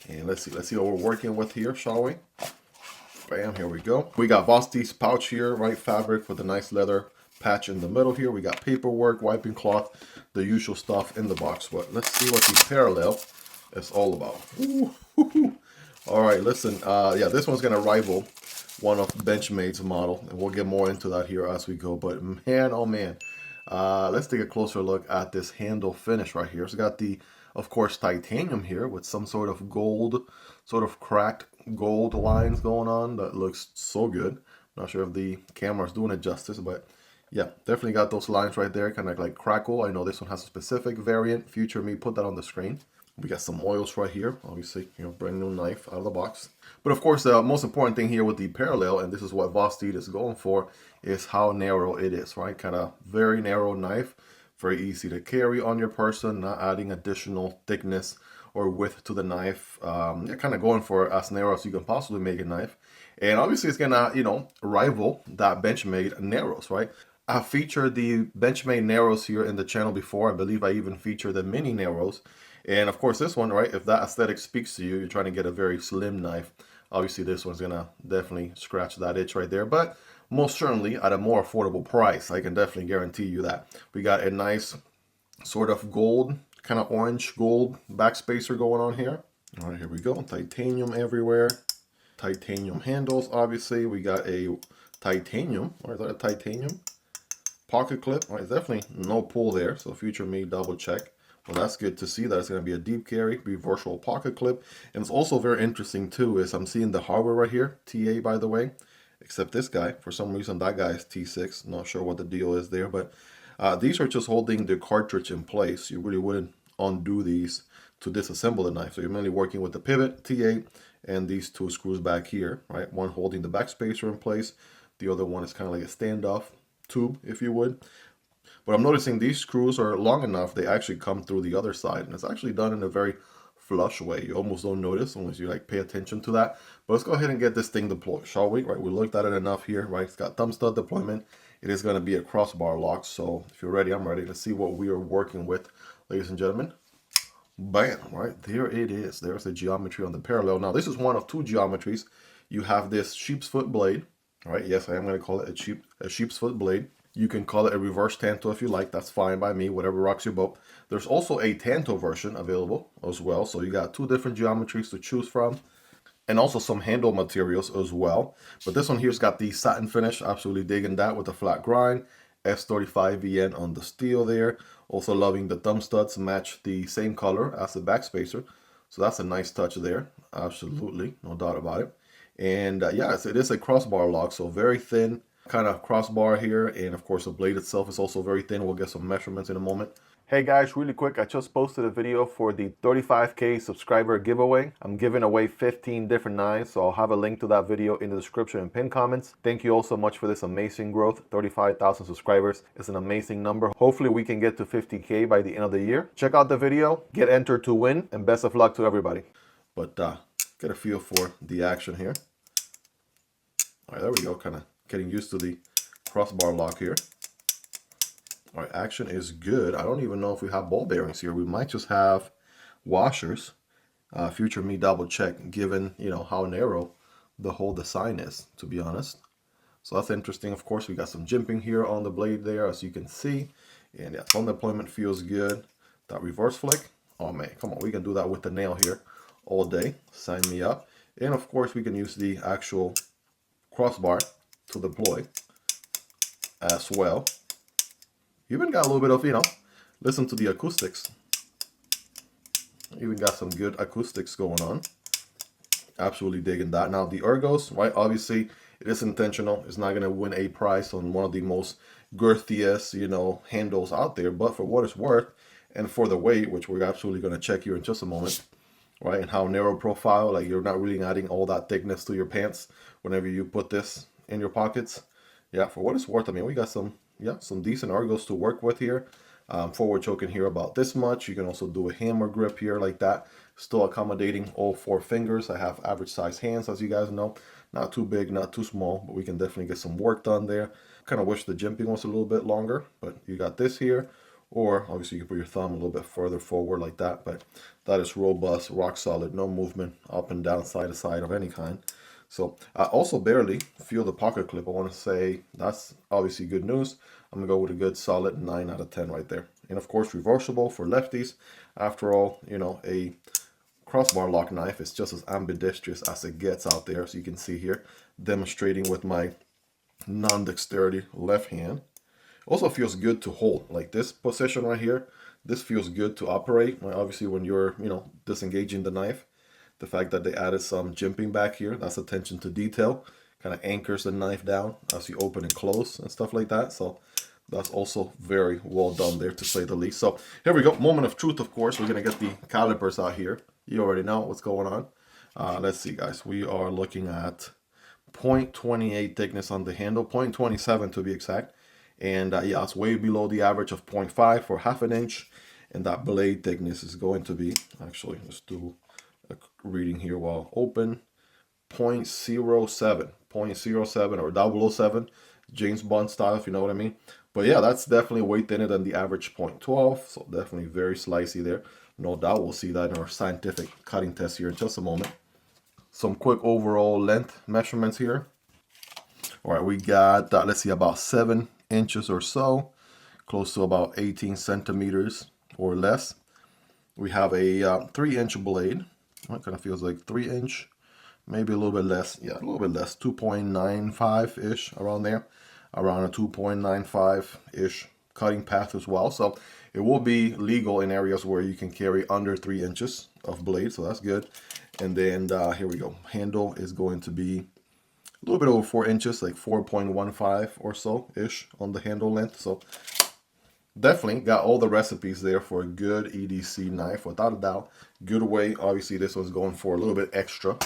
And let's see what we're working with here, shall we? Bam, here we go. We got Vosteed's pouch here, right? Fabric with a nice leather patch in the middle here. We got paperwork, wiping cloth, the usual stuff in the box. But let's see what the Parallel is all about. Ooh, all right, listen. Yeah, this one's gonna rival one of Benchmade's model, and we'll get more into that here as we go. But man, oh man, let's take a closer look at this handle finish right here. It's got the, of course, titanium here with some sort of gold, sort of cracked gold lines going on. That looks so good. Not sure if the camera's doing it justice, but yeah, definitely got those lines right there, kind of like Crackle. I know this one has a specific variant. Future me put that on the screen. We got some oils right here, obviously, you know, brand new knife out of the box. But of course, the most important thing here with the Parallel, and this is what Vosteed is going for, is how narrow it is, right? Kind of very narrow knife, very easy to carry on your person, not adding additional thickness or width to the knife. You're kind of going for as narrow as you can possibly make a knife. And obviously it's gonna, you know, rival that Benchmade narrows, right? I've featured the Benchmade narrows here in the channel before. I believe I even featured the mini narrows. And of course this one, right, if that aesthetic speaks to you, you're trying to get a very slim knife. Obviously this one's gonna definitely scratch that itch right there, but most certainly at a more affordable price. I can definitely guarantee you that. We got a nice sort of gold, kind of orange gold backspacer going on here. All right, here we go. Titanium everywhere. Titanium handles, obviously. We got a titanium, or is that a titanium? Pocket clip. All right, definitely no pull there, so future me double check. Well, that's good to see that it's going to be a deep carry, reversible pocket clip. And it's also very interesting too is I'm seeing the hardware right here, TA by the way, except this guy, for some reason that guy is T6. Not sure what the deal is there, but these are just holding the cartridge in place. You really wouldn't undo these to disassemble the knife. So you're mainly working with the pivot, T8, and these two screws back here, right? One holding the backspacer in place. The other one is kind of like a standoff tube, if you would. But I'm noticing these screws are long enough, they actually come through the other side. And it's actually done in a very flush way. You almost don't notice unless you like pay attention to that. But let's go ahead and get this thing deployed, shall we? Right, we looked at it enough here, right? It's got thumb stud deployment. It is going to be a crossbar lock. So if you're ready, I'm ready. Let's see what we are working with, ladies and gentlemen. Bam, right, there it is. There's the geometry on the Parallel. Now, this is one of two geometries. You have this sheep's foot blade, right? Yes, I am going to call it a sheep's foot blade. You can call it a reverse tanto if you like. That's fine by me, whatever rocks your boat. There's also a tanto version available as well. So you got two different geometries to choose from. And also some handle materials as well. But this one here's got the satin finish. Absolutely digging that with the flat grind. S35 VN on the steel there. Also loving the thumb studs match the same color as the backspacer. So that's a nice touch there. Absolutely, no doubt about it. And yes, it is a crossbar lock, so very thin kind of crossbar here. And of course the blade itself is also very thin. We'll get some measurements in a moment. Hey guys, really quick, I just posted a video for the 35K subscriber giveaway. I'm giving away 15 different knives, so I'll have a link to that video in the description and pinned comments. Thank you all so much for this amazing growth. 35,000 subscribers is an amazing number. Hopefully we can get to 50K by the end of the year. Check out the video, get entered to win, and best of luck to everybody. But get a feel for the action here. All right, there we go, kind of getting used to the crossbar lock here. All right, action is good. I don't even know if we have ball bearings here. We might just have washers. Future me double check, given, you know, how narrow the whole design is, to be honest. So that's interesting. Of course, we got some jimping here on the blade there, as you can see. And yeah, thumb deployment feels good. That reverse flick, oh man, come on, we can do that with the nail here all day. Sign me up. And of course, we can use the actual crossbar to deploy as well. Even got a little bit of, you know, listen to the acoustics. Even got some good acoustics going on. Absolutely digging that. Now the ergos, right? Obviously, it is intentional. It's not going to win a prize on one of the most girthiest, you know, handles out there. But for what it's worth, and for the weight, which we're absolutely going to check here in just a moment, right? And how narrow profile, like you're not really adding all that thickness to your pants whenever you put this in your pockets. Yeah, for what it's worth, I mean, we got some decent ergos to work with here. Forward choking here about this much. You can also do a hammer grip here like that. Still accommodating all 4 fingers. I have average size hands, as you guys know. Not too big, not too small, but we can definitely get some work done there. Kind of wish the jimping was a little bit longer, but you got this here. or obviously you can put your thumb a little bit further forward like that, but that is robust, rock solid, no movement up and down, side to side of any kind. So I also barely feel the pocket clip. I want to say that's obviously good news. I'm gonna go with a good solid 9 out of 10 right there. And of course, reversible for lefties. After all, you know, a crossbar lock knife is just as ambidextrous as it gets out there. So you can see here, demonstrating with my non-dexterity left hand. Also feels good to hold, like this position right here. This feels good to operate. Obviously, when you're, you know, disengaging the knife, the fact that they added some jimping back here, that's attention to detail. Kind of anchors the knife down as you open and close and stuff like that. So that's also very well done there, to say the least. So here we go. Moment of truth, of course. We're going to get the calipers out here. You already know what's going on. Let's see, guys. We are looking at 0.28 thickness on the handle, 0.27 to be exact. And yeah, it's way below the average of 0.5 for half an inch. And that blade thickness is going to be, actually, let's do a reading here while open, 0.07, 0.07 or 007, James Bond style, if you know what I mean. But yeah, that's definitely way thinner than the average 0.12, so definitely very slicey there. No doubt we'll see that in our scientific cutting test here in just a moment. Some quick overall length measurements here. All right, we got, let's see, about 7 inches or so, close to about 18 centimeters or less. We have a 3-inch blade. It kind of feels like 3-inch, maybe a little bit less. Yeah, a little bit less, 2.95-ish, around there. Around a 2.95-ish cutting path as well. So it will be legal in areas where you can carry under 3 inches of blade, so that's good. And then here we go. Handle is going to be a little bit over 4 inches, like 4.15 or so-ish on the handle length. So definitely got all the recipes there for a good EDC knife, without a doubt. Good weight. Obviously, this one's going for a little bit extra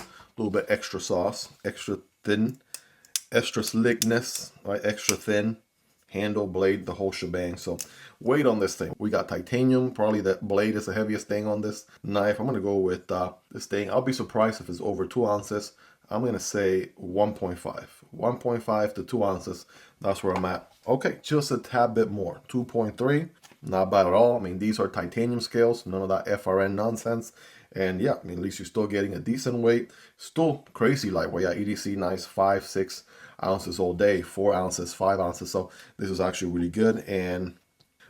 sauce, extra thin, extra slickness, right? Extra thin handle, blade, the whole shebang. So weight on this thing, we got titanium. Probably that blade is the heaviest thing on this knife. I'm gonna go with this thing. I'll be surprised if it's over 2 ounces. I'm gonna say 1.5 to 2 ounces. That's where I'm at. Okay, just a tad bit more, 2.3. Not bad at all. I mean, these are titanium scales, none of that FRN nonsense. And yeah, I mean, at least you're still getting a decent weight. Still crazy lightweight. Yeah, EDC nice, 5, 6 ounces all day, 4 ounces, 5 ounces. So this is actually really good. And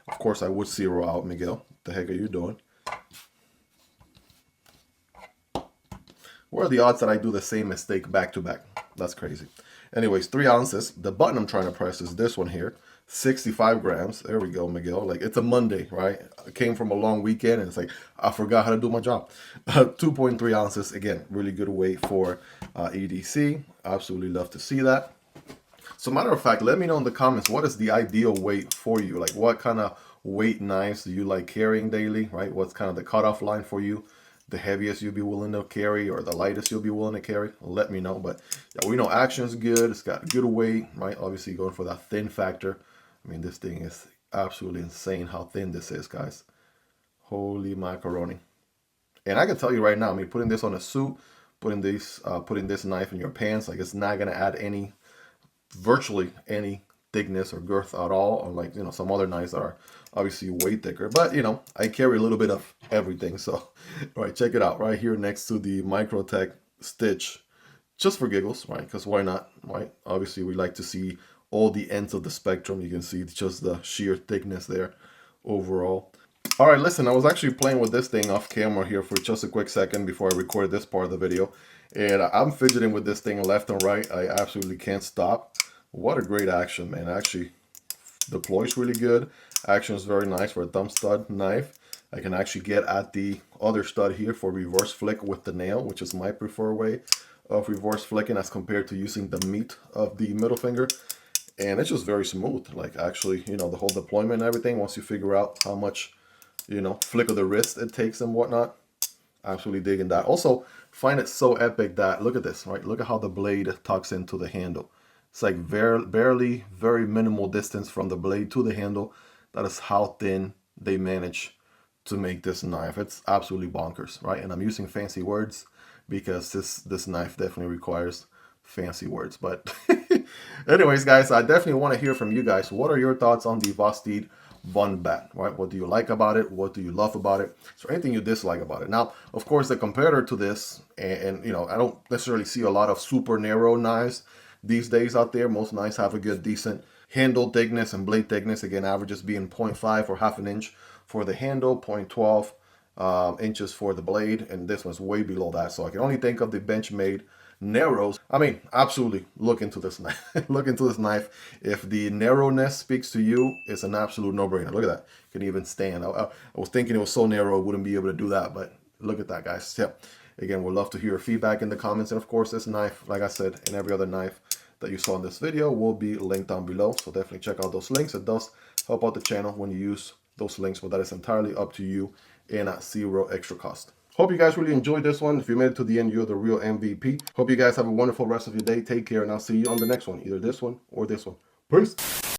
of course, I would zero out, Miguel. What the heck are you doing? What are the odds that I do the same mistake back to back? That's crazy. Anyways, 3 ounces. The button I'm trying to press is this one here. 65 grams. There we go, Miguel. Like, it's a Monday, right? I came from a long weekend and it's like, I forgot how to do my job. 2.3 ounces. Again, really good weight for EDC. Absolutely love to see that. So matter of fact, let me know in the comments, what is the ideal weight for you? Like, what kind of weight knives do you like carrying daily, right? What's kind of the cutoff line for you? The heaviest you'll be willing to carry or the lightest you'll be willing to carry? Let me know. But yeah, we know action's good. It's got good weight, right? Obviously going for that thin factor. I mean, this thing is absolutely insane how thin this is, guys. Holy macaroni. And I can tell you right now, I mean, putting this on a suit, putting this knife in your pants, like, it's not gonna add virtually any thickness or girth at all, unlike, you know, some other knives that are obviously way thicker. But, you know, I carry a little bit of everything. So, all right, check it out right here next to the Microtech stitch, just for giggles, right? Because why not, right? Obviously, we like to see all the ends of the spectrum. You can see just the sheer thickness there overall. All right, listen, I was actually playing with this thing off camera here for just a quick second before I recorded this part of the video. And I'm fidgeting with this thing left and right. I absolutely can't stop. What a great action, man. Actually deploys really good. Action is very nice for a thumb stud knife. I can actually get at the other stud here for reverse flick with the nail, which is my preferred way of reverse flicking as compared to using the meat of the middle finger. And it's just very smooth. Like, actually, you know, the whole deployment and everything, once you figure out how much, you know, flick of the wrist it takes and whatnot. Absolutely digging that. Also, find it so epic that, look at this, right? Look at how the blade tucks into the handle. It's like very minimal distance from the blade to the handle. That is how thin they manage to make this knife. It's absolutely bonkers, right? And I'm using fancy words because this knife definitely requires fancy words. But anyways, guys, I definitely want to hear from you guys. What are your thoughts on the Vosteed Vombat, right? What do you like about it? What do you love about it? Is there anything you dislike about it? Now, of course, the competitor to this, and you know, I don't necessarily see a lot of super narrow knives these days out there. Most knives have a good, decent handle thickness and blade thickness. Again, averages being 0.5 or half an inch for the handle, 0.12 inches for the blade, and this one's way below that. So I can only think of the Benchmade narrows. I mean, absolutely look into this knife. Look into this knife. If the narrowness speaks to you, it's an absolute no-brainer. Look at that. You can even stand. I was thinking it was so narrow I wouldn't be able to do that, but look at that, guys. Yep. Again, we'd love to hear your feedback in the comments. And of course, this knife, like I said, and every other knife that you saw in this video will be linked down below. So definitely check out those links. It does help out the channel when you use those links, but that is entirely up to you and at zero extra cost. Hope you guys really enjoyed this one. If you made it to the end, you're the real MVP. Hope you guys have a wonderful rest of your day. Take care, and I'll see you on the next one, either this one or this one. Peace.